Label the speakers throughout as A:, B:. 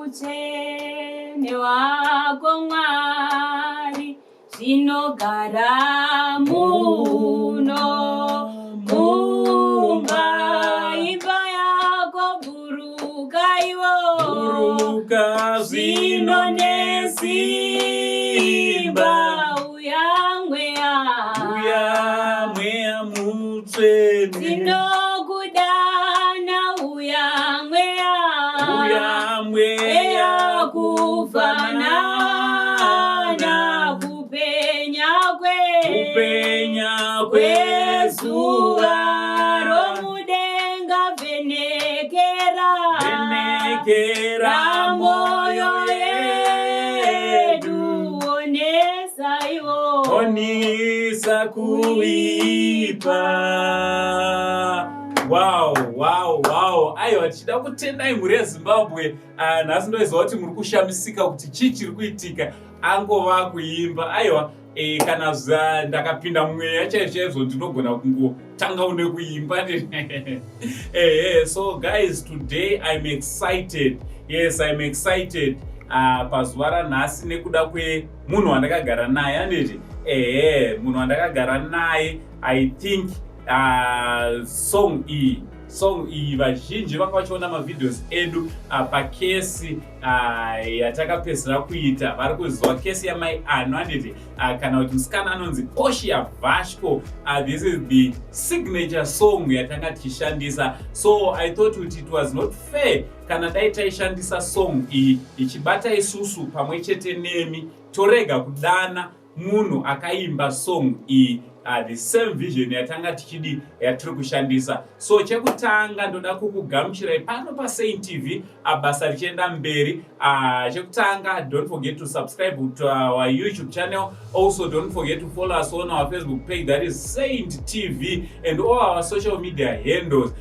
A: mutsvene wako Mwari zvinogara muno mumba imba yako buruka iwo zvino nesimba uya mweya
B: mutsvene
A: tinokudana uya mweya kufanana kupenya kwezuva romudenga vhenekera moyo yedu
B: onesa kuipa. Wow. Aiwa, tichida kutendai muri yeZimbabwe. Nhasi ndoiziva kuti muri kushamisika kuti chii chiri kuitika. Angova kuimba. Aiwa, kana ndakapinda mweya chaizvo ndinogona kungotanga nekuimba. So guys, today I'm excited. Yes, I'm excited. Pazuva ranhasi nekuda kwemunhu wandakagara naye anditi munhu wandakagara naye. I think song iyi vazhinji vanga vachiona mavidheos edu pakesi yatakapedzera kuita. Vari kuziva kesi yamai ano anditi kana kuti musikana anonzi Portia Vashko. This is the signature song yatanga tichishandisa. So I thought kuti it was not fair kana dai taishandisa song iyi ichibata isusu pamwe chete nemi torega kudana munhu akaimba song iyi. The same vision yatanga tichidi yatiri kushandisa. So chekutanga ndoda kukugamuchirai pano paSaint TV basa richienda mberi. Chekutanga, don't forget to subscribe to our YouTube channel. Also don't forget to follow us on our Facebook page, that is Saint TV, and all our social media handles.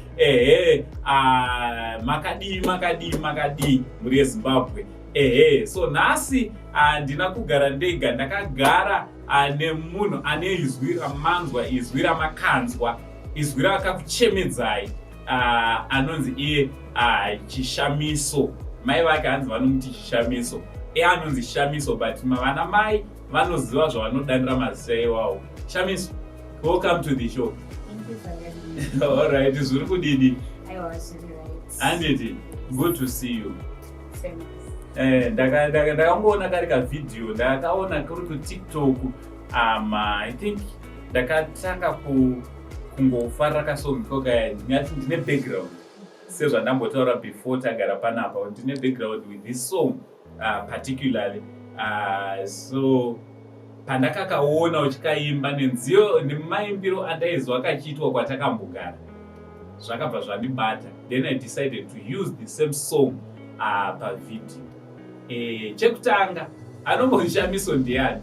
B: Makadi muri yeZimbabwe. So nhasi ndina kugara ndega, ndakagara nemunhu ane izwi ramanzwa, izwi ramakanzwa, izwi rakakuchemedzai, anonzi iye Shamiso. Mai vake hanzi vanomuti Shamiso. Anonzi Shamiso, but vana mai vanoziva zvavanodanira mazita iwawo. Shamiso, welcome to the show.
A: Thank you for having me.
B: All right, zviri kudini?
A: I was really right.
B: Anditi, good to see you.
A: Same.
B: Ndakangoona kari kavidheo ndakaona kuri kuTikTok. I think ndakatanga kungofarira kasongi koka ndingati ndine background sezvandambotaura before tagara panapa ndine background with this song particularly. So pandakakaona uchikaimba nenziyo nemaimbiro andaiziva kachiitwa kwatakambogara zvakabva zvandibata. Then I decided to use the same song pavidheo. Chekutanga, anombonzi Shamiso ndiani?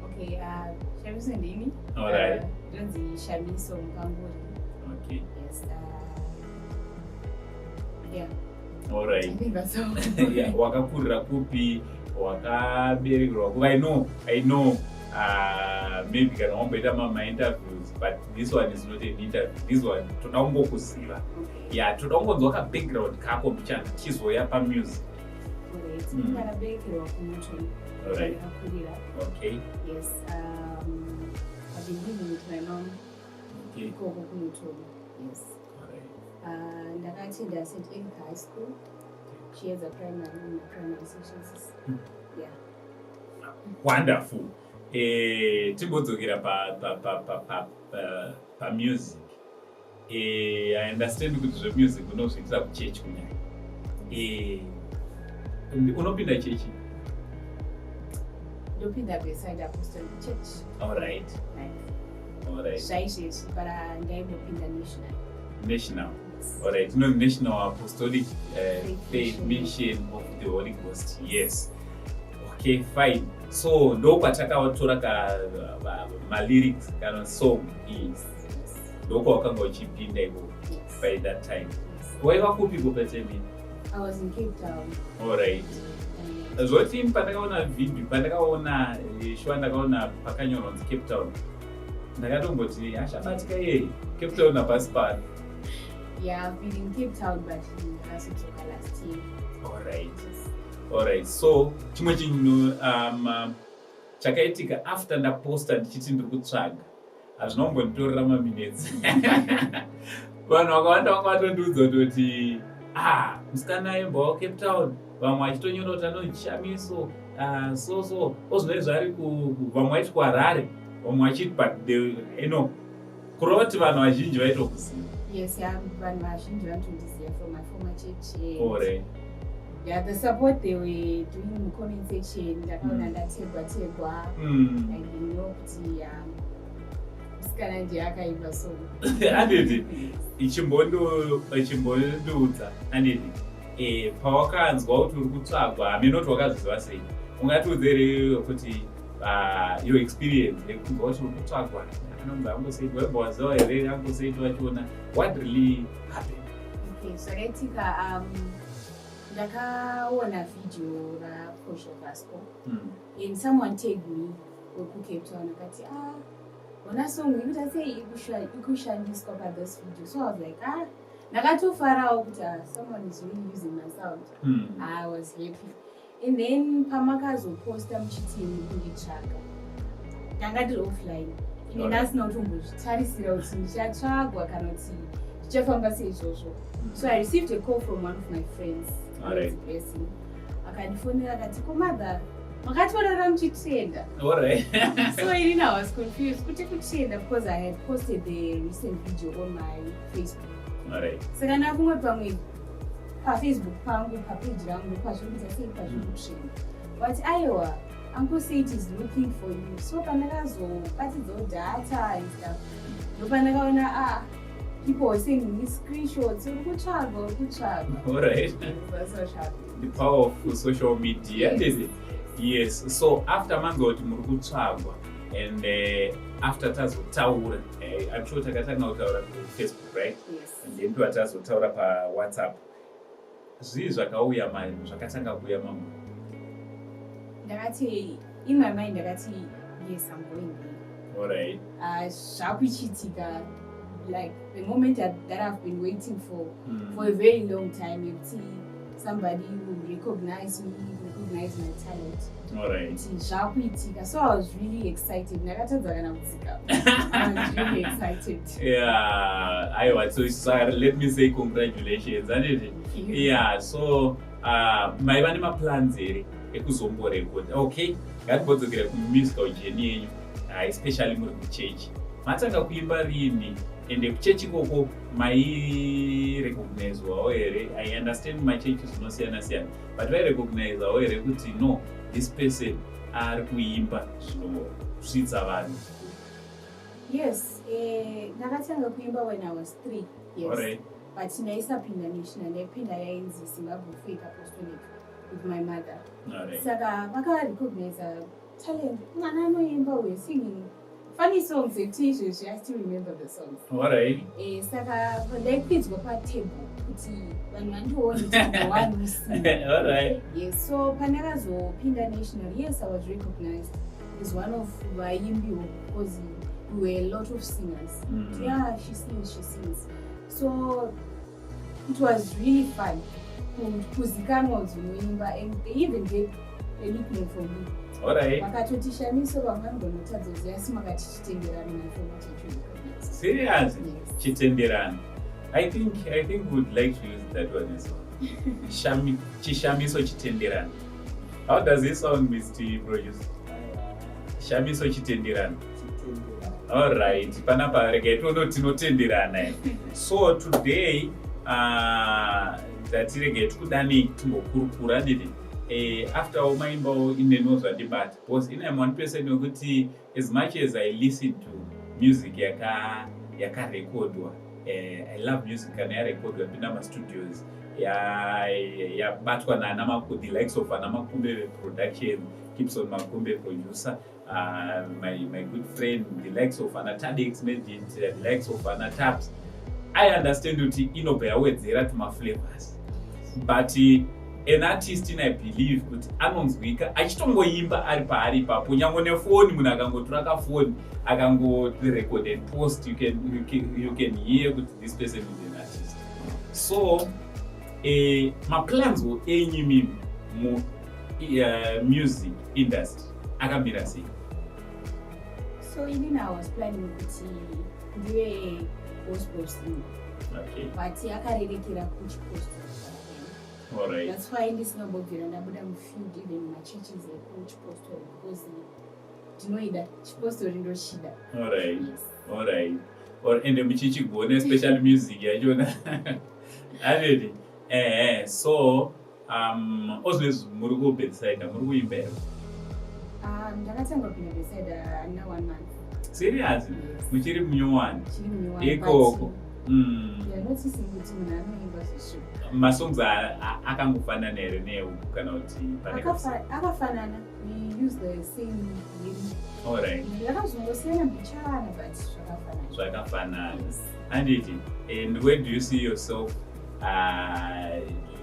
A: Okay, Shamiso ndini.
B: All right.
A: Ndonzi Shamiso Mukanguri.
B: Okay.
A: Yes. Yeah.
B: All right.
A: I think that's all.
B: Yeah. Wakakurira kupi? Wakaberekerwa kupi? I know. Maybe kana wamboita ma-interviews, but this one is not an interview. This one toda kungokuziva.
A: Okay.
B: Yeah, toda kungonzwa ka background kako mchana chizoya pa music.
A: Alright. Ndakaberekerwa kuMuchoni.
B: Alright.
A: Ndakakurira.
B: Okay.
A: Yes. I've been living with my mom.
B: Okay.
A: Ikoko kuMuchoni. Yes.
B: Alright.
A: Ndakatenda St. Eric High School. She has a primary sections. Yeah.
B: Wonderful. Timbodzokera pa music. I understand kuti zvemusic unozviitira kuchechi kunyanya. Unopinda chechi?
A: Ndopinda beside Apostolic Church.
B: All right.
A: Shaisheshi, but ndaimbopinda national.
B: All right. You know, National Apostolic Faith Mission of the Holy Ghost. Yes. Okay, fine. So ndopatakatora ma-lyrics kana song is ndoko wakanga uchipinda ivo by that time. Waiva kupi kupeteni?
A: I was in Cape Town.
B: All right. Zvoti pandakaona video, pandakaona show ndakaona pakanyorwa kuti Cape Town. Ndakatomboti ashabatika Cape Town napasi pano.
A: Yeah, I've been in Cape Town, but in Ndakadzoka last year.
B: Alright, so chimwe chinhu chakaitika after ndaposta ndichiti ndiri kutsvaga hazvinombonditorera maminutes. Vanhu vakawanda vakatondiudza kuti musikana aimbawo Cape Town, vamwe vachitonyora kuti anonzi Shamiso, so ozvinoi vari vamwe vaiti kuHarare, vamwe vachiti but kurova kuti vanhu vazhinji vaitokuziva.
A: Yes, vanhu vazhinji vanotondiziva from my former church.
B: Alright.
A: Yeah, the support they were doing in the comment section, ndakaona ndategwa and you know kuti musikana ndiye akaimba so.
B: Anditi ichimbondiudza anditi pawakanzwa kuti uri kutsvagwa haminoti wakazviziva sei, ungatiudze here kuti your experience yekunzwa kuti uri kutsvagwa anonzi angoseitwa webwaziva here angoseitwa vachiona what really happened.
A: Okay, zvakaitika ndakaona video raKuSA Gospel and someone tagged me wekuCape Town akati ona song ikuita sei ikushandiswa pathis video, so I was like ndakatofarawo kuti someone is really using my sound. I was happy. And then pamakazoposta muchitini kunditsvaga ndanga ndiri offline ine ndasina kutombozvitarisira kuti ndichatsvagwa kana kuti ndichafamba seizvozvo. So I received a call from one of my friends. Blessing. Akandifonera akati komadha makatorara muchitrenda. So I was confused kuti kutrenda because I had posted the recent video on my Facebook. Saka ndakumwe pamwe paFacebook pangu papage rangu pazvikuita sei pazvikutrenda but aiwa Uncle Sage is looking for you. So pandakazobatidzawo data and stuff ndopandakaona people were sending me screenshots.
B: Alright. The power of social media. Yes. So after manzoti muri kutsvagwa and after tazotaura, I'm sure takatanga kutaura Facebook, right?
A: Yes.
B: And then tazotaura pa WhatsApp. Zvii zvakauya zvakatanga kuuya mamwe.
A: Ndakati in my mind ndakati yes, I'm going there.
B: Alright.
A: Zvakuchitika. Like the moment that I've been waiting for a very long time. You see somebody who recognize me, recognize my talent.
B: Alright.
A: So I was really excited. I was really excited.
B: Yeah, so let me say congratulations. Yeah, so my plans here ekuzomborecord. Okay, ngatibodzokera musical journey yenyu, especially muri kuchechi. Matanga kuimba rini? Ende kuchechi koko mai recognizwa here. I understand my church is not siyana, but I recognize here kuti no, this person ari kuimba zvinosvitsa vanhu.
A: Yes, ndakatanga kuimba when I was 3 years.
B: Alright.
A: But ndaisapinda national, ndaipinda yainzi Zimbabwe Faith Apostolic with my mother.
B: Alright.
A: Saka vakarecognize talent. Mwana anoimba, we're singing funny songs t-shirts. I still remember the songs.
B: Alright.
A: Saka ndaikwidza patable kuti vanhu vandione kuti one who sing.
B: Alright.
A: Yes, so pandakazopinda national, yes, I was recognized as one of vaimbi because we were a lot of singers. Yeah, she sings. So it was really fun. Kuzikanwa unoimba, and they even gave a nickname for me.
B: Alright.
A: Vakatoti Shamiso vangangonotadza kuziva simakati chitenderana nacho.
B: Serious? Yes. Chitenderana. I think we would like to use that one as well. Shamiso chitenderana. How does it sound, Mr. Producer? Shamiso chitenderana. Alright. Panapa reggaeton tinotenderana. So today ndatirege tikudani timbokurukura ndidi. After umaimba inenozwa debate, because I'm one person wekuti as much as I listen to music yakarekordwa, I love music kana yarekordwa pinda ma studios yabatwa the likes of Anamakumbe production, Gibson Makumbe producer, my good friend, the likes of Anatadix made it, the likes of Anatabs. I understand kuti inobhayawedzera tuma flavors, but an artist I believe kuti anonzwika achitongoimba ari paari ipapo, nyangwe nefoni munhu akangotora kafoni akangorecord and post, you can hear kuti this person is an artist. So maplans enyu mu music industry akamira sei?
A: So even I was planning kuti ndive gospel singer.
B: Okay.
A: But yakarerekera kuchipostori.
B: All right.
A: That's why ndisingambobvira ndabuda mufield even machurches ekuchipostori because ndinoida chipostori ndoshida.
B: All right.
A: Yes.
B: All right. Or ende muchichigone special music yachona. Already. So always muri ku bedside muri kuimba here.
A: Ndakatanga kupinda bedside na 1 month.
B: Serious? Muchiri munyowani.
A: Chiri munyowani.
B: Ikoko.
A: Yeah, noticing kuti munhu anoimba zvisho.
B: Masongs akangofanana here neu kana kuti pane
A: akafanana. We use the same rhythm.
B: All right.
A: Yakazongosiyana mbichana but zvakafanana.
B: Zvakafanana. Anditi, and where do you see yourself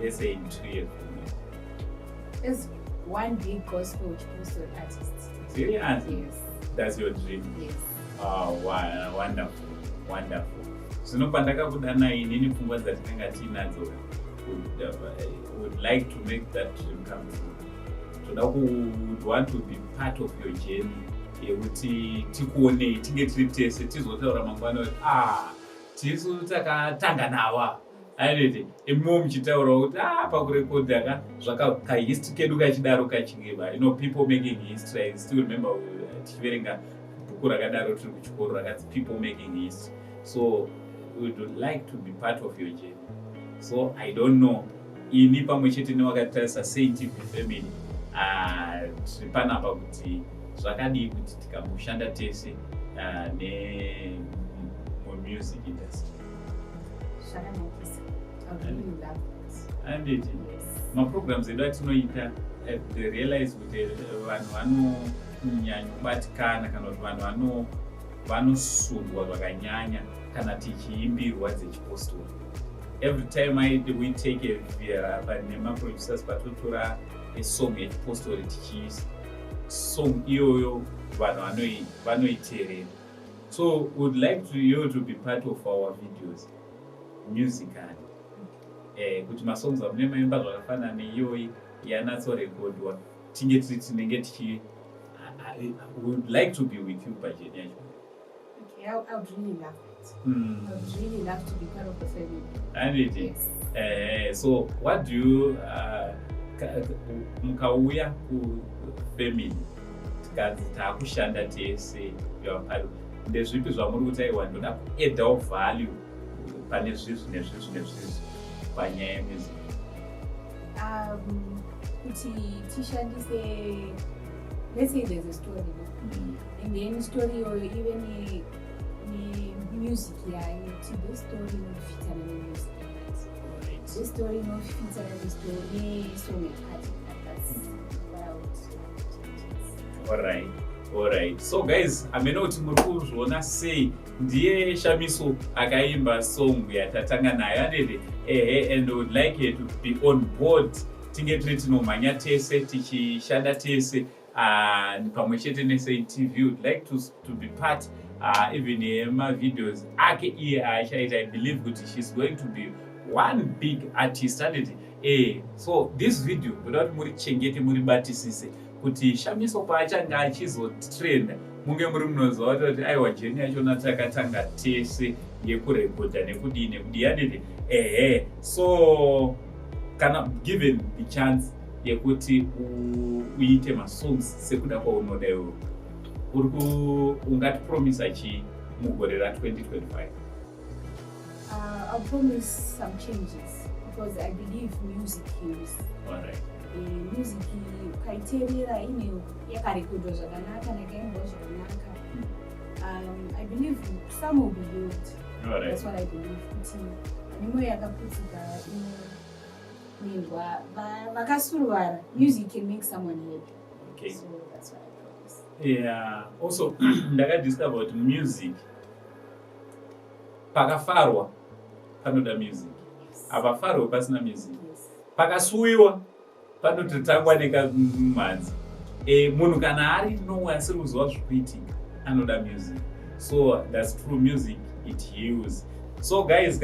B: let's say in 2 years from now?
A: As one big gospel chipostori artist.
B: Serious?
A: Yes.
B: That's your dream?
A: Yes.
B: Oh, wow, wonderful, wonderful. Zvino pandakakudana inini pfungwa dzatinenge tinadzo would like to make that dream come true. Would want to be part of your journey yekuti tikuonei tinge tiri tese tizotaura mangwana kuti tisu takatanga nawa aideti imwe muchitaura kuti pakurekodhi kahistory kedu kachidaro kachingeba people making history. I still remember tichiverenga bhuku rakadaro tiri kuchikoro rakati people making history. So we would like to be part of your journey. So I don't know ini pamwe chete newakatarisa Saint TV family tiri panapa kuti zvakadii kuti tikamboshanda tese music industry.
A: Zvakanakisa. I really love it.
B: And it programs edu atinoita they realize kuti vanhu vanonyanya kubatikana kana kuti vanhu vanosundwa zvakanyanya kana tichiimbirwa dzechipostori. Every time we take nemaproducers patotora song yechipostori tichiisa song iyoyo vanhu vanoiteerera. So would like you to be part of our videos musically. Kuti masongs amune maimba zvakafanana neiyoyi yanatsorekodwa tinge tinenge tichi would like to be with you pajeni yacho.
A: Okay, I would really love it. I would really love to be part of the family.
B: And it is. Yes. So what do you mukauya kufamily tikazi takushanda tese ndezvipi zvamuri kuti aiwa ndoda kueddawo value pane zvizvi nezvizvi panyaya yemusic?
A: Kuti tishandise, let's say there's a story, and then story iyoyo ive nemusic yayo kuti this story inofitana nemusic yakati, this story inofitana nesong yakati. That's what I would like.
B: All right. So guys, amene kuti muri kuzviona sei ndiye Shamiso akaimba song yatatanga nayo andede and would like you to be on board tinge tiri tinomhanya tese tichishanda tese pamwe chete neSaint TV. Would like to be part even yemavideos ake iye achaita. I believe kuti she's going to be one big artist andede so this video kuda kuti muri chengete muri batisise kuti Shamiso paachanga achizotrenda munge muri munoziva kuti aiwa jeni yachona takatanga tese yekurekodha nekudii yadede so kana given the chance yekuti uite masongs sekuda kwaunoda iwe ungatipromisa chii mugore ra2025?
A: I'll promise some changes because I believe music heals.
B: All right.
A: Music ukaiteerera ine yakarekodwa zvakanaka nakaimbwa zvakanaka. I believe some will be healed.
B: All right.
A: That's what I believe. Kuti nimwe yakaputika inoendwa vakasuruvara. Music can make someone happy.
B: Okay.
A: So that's what I promise.
B: Yeah. Also, ndakadiscover about music. Pakafarwa panoda music. Apafarwa pasina music.
A: Yes.
B: Pakasuwiwa panototangwa nekamhanzi. Munhu kana ari nowhere asiri kuziva zvikuitika anoda music. So that's true, music it heals. So guys,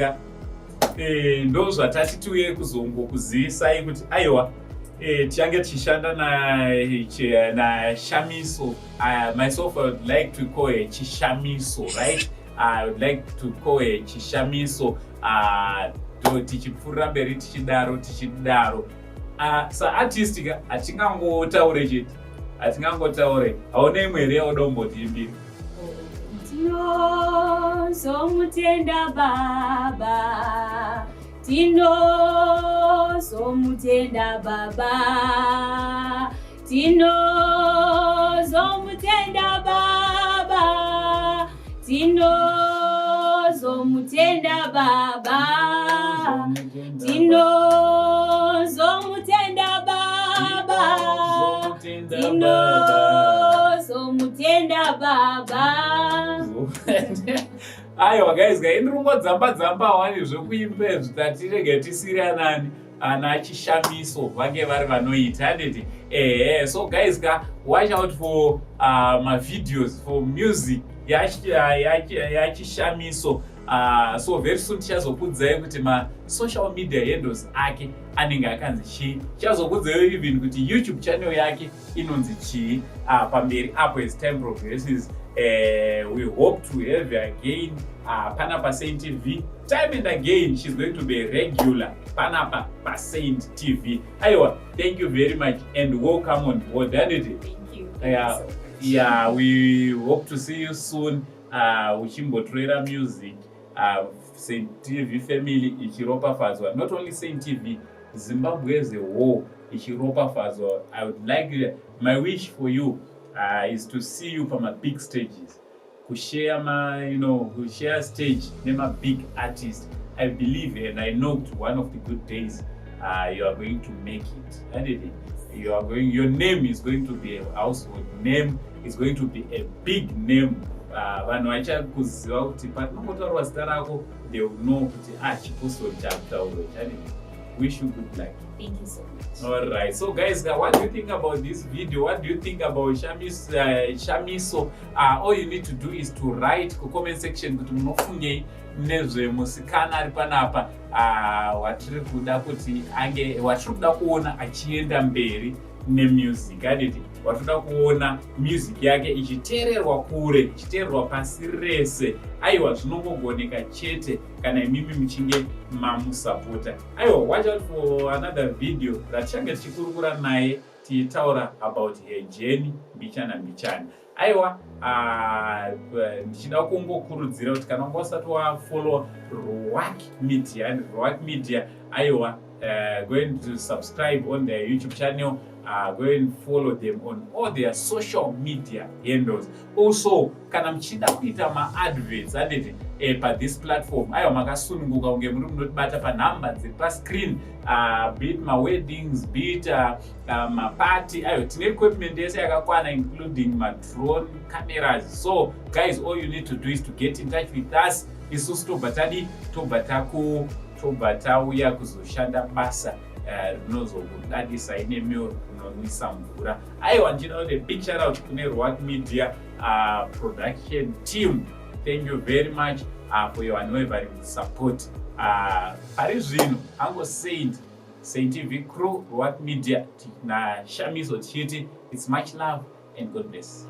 B: ndo zvatati tiuye kuzongokuzivisai kuti aiwa tichange tichishanda naShamiso. Myself, I would like to call her Shamiso, right? I would like to call her Shamiso. Tichipfuura mberi tichidaro. Saartist hatingangotaure chete, hatingangotaure. Hauna imwe here yaodomboti imbiri?
A: Tinosomutenda Baba, tinosomutenda Baba, tinosomutenda Baba, tinosomutenda Baba, tinosomutenda Baba, tinosomutenda Baba.
B: Aiwa guys, indiri dzamba wani zvekuimba zvitatire tisiri ana Shamiso vange vari vanoita handiti. So guys, watch out for my videos for music yaChiShamiso. So very soon tichazokudzai kuti ma social media handles ake anenge akanzi chii, tichazokudzai even kuti YouTube channel yake inonzi chii pamberi apo as time progresses. We hope to have her again panapa Saint TV time and again. She's going to be regular panapa Saint TV. Aiwa, thank you very much and welcome on board.
A: Thank you.
B: Yeah, we hope to see you soon. Uchimbotorera music Saint TV family ichiropafadzwa, not only Saint TV, Zimbabwe as a whole ichiropafadzwa. I would like, my wish for you is to see you from a big stages, kushare kushare stage name a big artist. I believe and I know one of the good days you are going to make it. And your name is going to be a household name, it's going to be a big name. Vanhu vachakuziva kuti patinongotaura zita rako, they will know kuti chipostori chakutaurwa. Wish you good luck.
A: Thank you so much.
B: All right, so guys, what do you think about this video? What do you think about Shamiso? All you need to do is to write in the comment section kuti munofungei nezvemusikana ari panapa watiri kuda kuona achienda mberi nemusic. Watoda kuona music yake ichiteererwa kure, ichiteererwa pasi rese. Aiwa, zvinongogoneka chete kana imimi muchinge mamusapota. Aiwa, watch out for another video ratichange tichikurukura naye tichitaura about her journey mbichana. Aiwa, ndichida kungokurudzira kuti kana usati wafollow Rwak Media, aiwa, go and subscribe on their YouTube channel. Go and follow them on all their social media handles. Also, kana mchida kuita ma-adverts pa this platform, aiwa makasununguka unge muri munotibata pa number dziri pa screen, be it ma-weddings, be it ma-party. Aiwa, tine equipment yese yakakwana including ma-drone cameras. So guys, all you need to do is to get in touch with us. Isusu tobva tauya kuzoshanda basa rinozokudadisa inemio rinonwisa mvura. Aiwa, ndinoda a big shout out kune Rwak Media production team. Thank you very much for your unwavering support. Pari zvino hango Saint TV crew, Rwak Media na Shamiso tichiti it's much love and God bless.